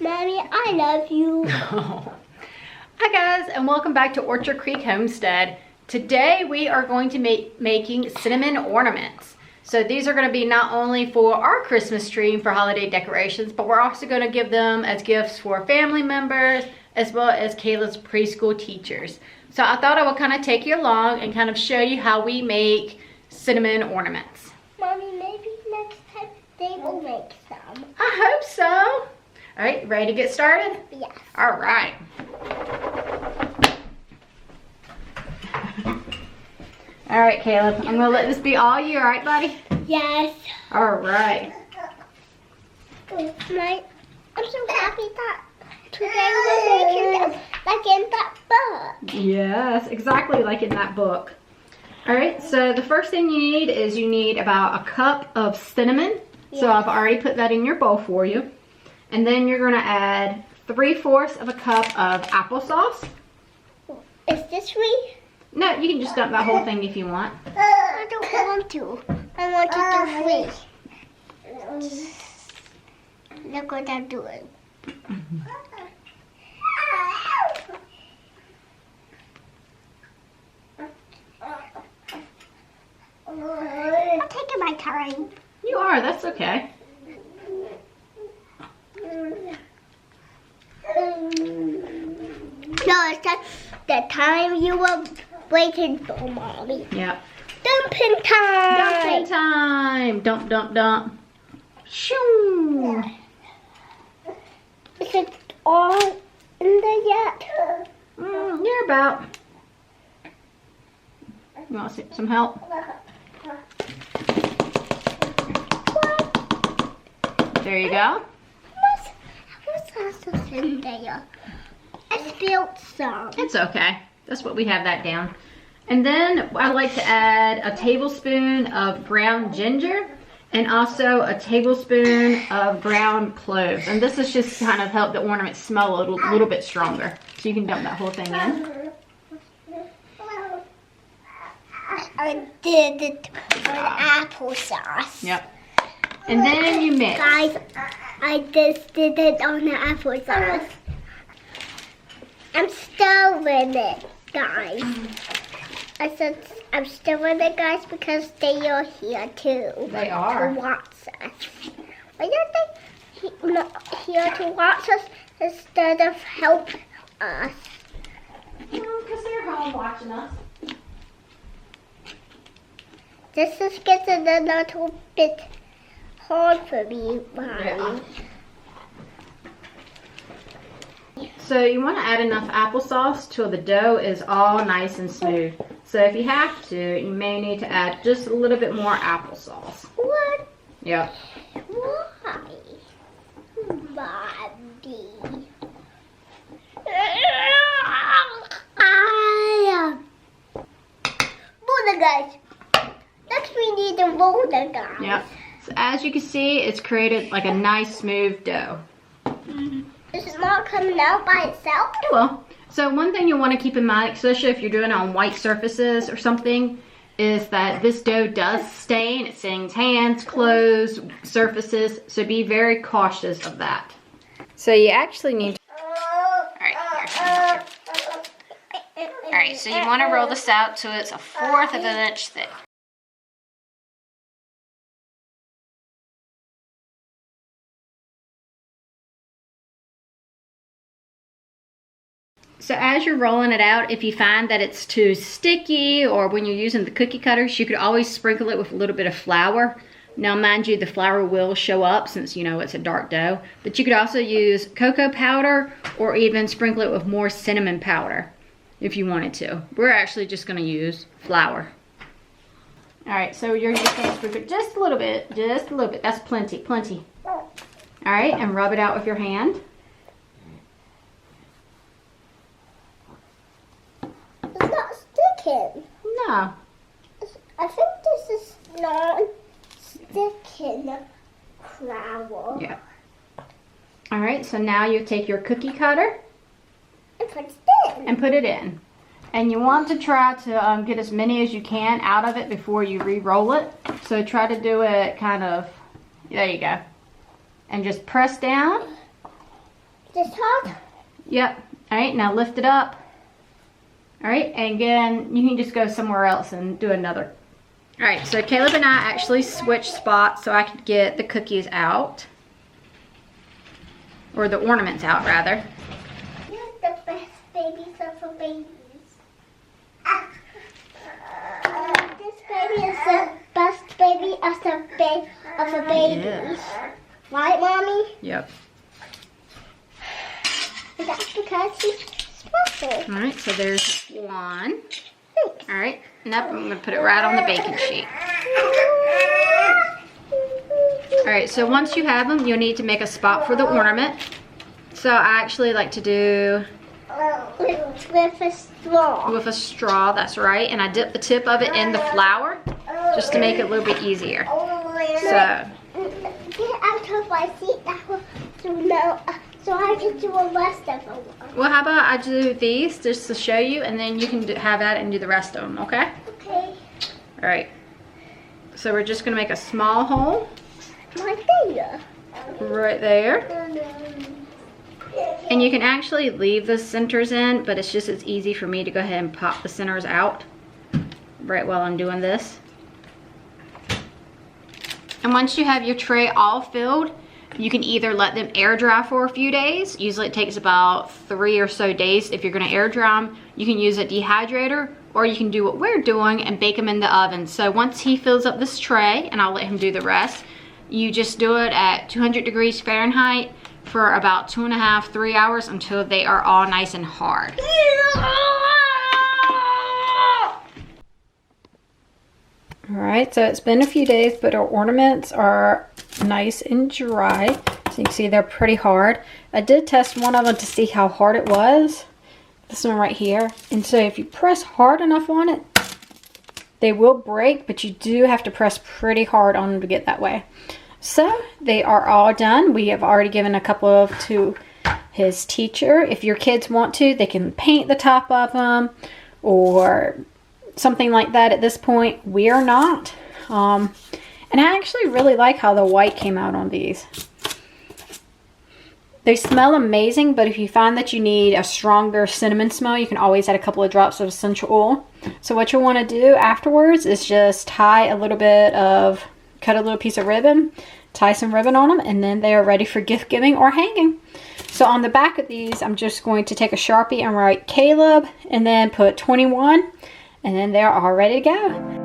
Mommy, I love you. Hi guys, and welcome back to Orchard Creek Homestead. Today we are going to be making cinnamon ornaments. So these are going to be not only for our Christmas tree and for holiday decorations, but we're also going to give them as gifts for family members as well as Kayla's preschool teachers. So I thought I would kind of take you along and kind of show you how we make cinnamon ornaments. Mommy, maybe next time they will make some. I hope so. All right, ready to get started? Yes. All right. All right, Caleb, I'm gonna let this be all you, all right, buddy? Yes. All right. I'm so happy that today we're making them like in that book. Yes, exactly like in that book. All right, so the first thing you need is you need about a cup of cinnamon. So I've already put that in your bowl for you. And then you're gonna add 3/4 of a cup of applesauce. Is this free? No, you can just dump that whole thing if you want. I don't want to. I want to do free. Look what I'm doing. I'm taking my time. You are, that's okay. No, it's just the time you were waiting for, Mommy. Yep. Dumping time! Dumping time! Dump, dump, dump. Shoo! Is it all in there yet? You're about. You want some help? There you go. What's else in there? I spilled some. It's okay. That's what we have that down. And then I like to add a tablespoon of ground ginger and also a tablespoon of ground cloves. And this is just to kind of help the ornament smell a little bit stronger. So you can dump that whole thing in. I did it on applesauce. Yep. And then you mix. Guys, I just did it on the applesauce. I'm still in it, guys. I said I'm still in it, guys, because they are here too. They are. To watch us. Why don't they not here to watch us instead of help us? Well, because they're home watching us. This is getting a little bit hard for me, Mommy. Yeah. So you want to add enough applesauce till the dough is all nice and smooth. So if you have to, you may need to add just a little bit more applesauce. What? Yep. Why? Mommy. Roller, guys. Next we need the roller, guys. Yep. So as you can see, it's created like a nice smooth dough. Is it not coming out by itself? It will. So one thing you want to keep in mind, especially if you're doing it on white surfaces or something, is that this dough does stain. It stains hands, clothes, surfaces. So be very cautious of that. So you actually need to... Alright, so you want to roll this out so it's 1/4 of an inch thick. So as you're rolling it out, if you find that it's too sticky or when you're using the cookie cutters, you could always sprinkle it with a little bit of flour. Now mind you, the flour will show up since you know it's a dark dough, but you could also use cocoa powder or even sprinkle it with more cinnamon powder if you wanted to. We're actually just gonna use flour. All right, so you're just gonna sprinkle it just a little bit, That's plenty, plenty. All right, and rub it out with your hand. It's not sticking. No. I think this is not sticking flour. Yeah. All right, so now you take your cookie cutter And put it in. And you want to try to get as many as you can out of it before you re-roll it. So try to do it kind of, there you go. And just press down Yep. All right, now lift it up. All right, and again, you can just go somewhere else and do another. All right, so Caleb and I actually switched spots so I could get the cookies out. Or the ornaments out, rather. You're the best babies of a babies. This baby is the best baby of a baby. Yes. Right, Mommy? Yep. And that's because she's special. All right, so there's one. Thanks. All right, now I'm gonna put it right on the baking sheet. All right, so once you have them, you'll need to make a spot for the ornament. So I actually like to do With a straw. with a straw, that's right. And I dip the tip of it in the flour just to make it a little bit easier. So, Get out of my seat now so I can do the rest of them. well, how about I do these just to show you, and then you can have that and do the rest of them, okay? Okay. All right. So we're just gonna make a small hole My finger. right there. And you can actually leave the centers in, but it's just as easy for me to go ahead and pop the centers out right while I'm doing this. And once you have your tray all filled, you can either let them air dry for a few days. Usually it takes about 3 or so days. If you're gonna air dry them, you can use a dehydrator, or you can do what we're doing and bake them in the oven. So once he fills up this tray, and I'll let him do the rest, you just do it at 200 degrees Fahrenheit for about 2.5 to 3 hours until they are all nice and hard. All right, so it's been a few days, but our ornaments are nice and dry. So you can see they're pretty hard. I did test one of them to see how hard it was. This one right here. And so if you press hard enough on it, they will break, but you do have to press pretty hard on them to get that way. So they are all done. We have already given a couple of to his teacher. If your kids want to, they can paint the top of them or something like that at this point. We are not. And I actually really like how the white came out on these. They smell amazing, but if you find that you need a stronger cinnamon smell, you can always add a couple of drops of essential oil. So what you'll want to do afterwards is just cut a little piece of ribbon, tie some ribbon on them, and then they are ready for gift giving or hanging. So on the back of these, I'm just going to take a Sharpie and write Caleb, and then put 21, and then they're all ready to go.